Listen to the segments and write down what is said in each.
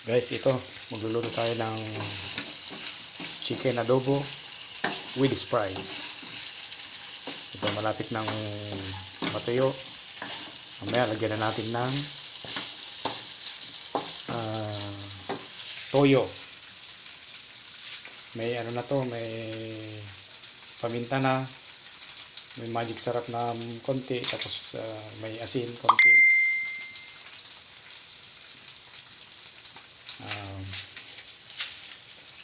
Guys, ito, magluluto tayo ng chicken adobo with Sprite. Ito, malapit ng matuyo. Mamaya, lagyan na natin ng toyo. May ano na to, may paminta na, may magic sarap na konti, tapos may asin konti.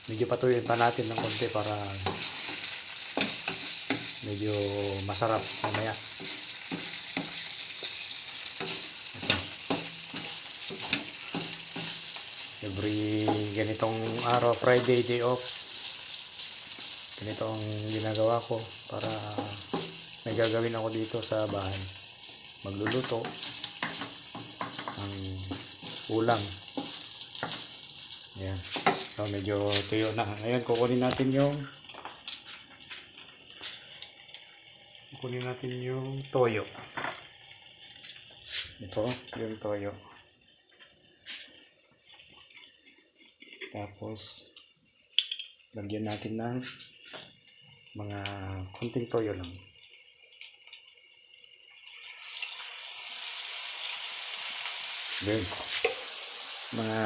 Medyo patuloy pa natin ng konti para medyo masarap mamaya. Ito. Every ganitong araw, Friday, day off, ganito ang ginagawa ko para may gagawin ako dito sa bahay. Magluluto ng ulam. Ayan. So, medyo tuyo na. Ngayon, kukunin natin yung toyo. Ito, yung toyo. Tapos, lagyan natin ng mga konting toyo lang. Then, mga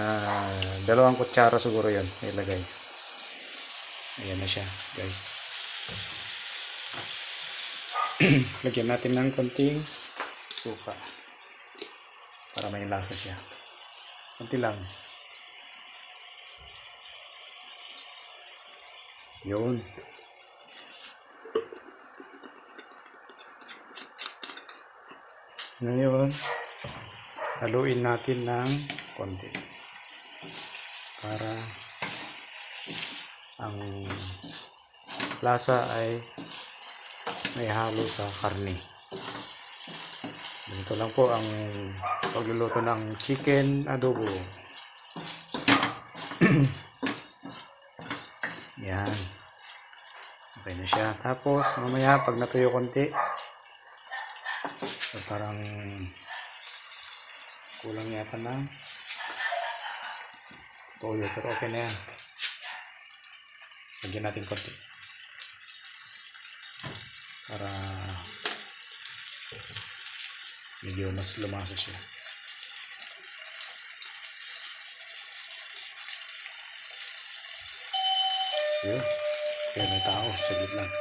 2 kutsara siguro yun ilagay. Ayan na siya, guys. Lagyan natin ng konting suka para may lasa siya. Konti lang. Yun. Ngayon, haluin natin ng konti para ang lasa ay may halo sa karne. Ganito lang po ang pagluluto ng chicken adobo. Yan. Okay na siya. Tapos mamaya pag natuyo konti, parang kulang yata ng toyo, pero okay na yan. Lagyan natin konti para medyo mas lumasa siya. Yun. Kaya may tao, saglit lang.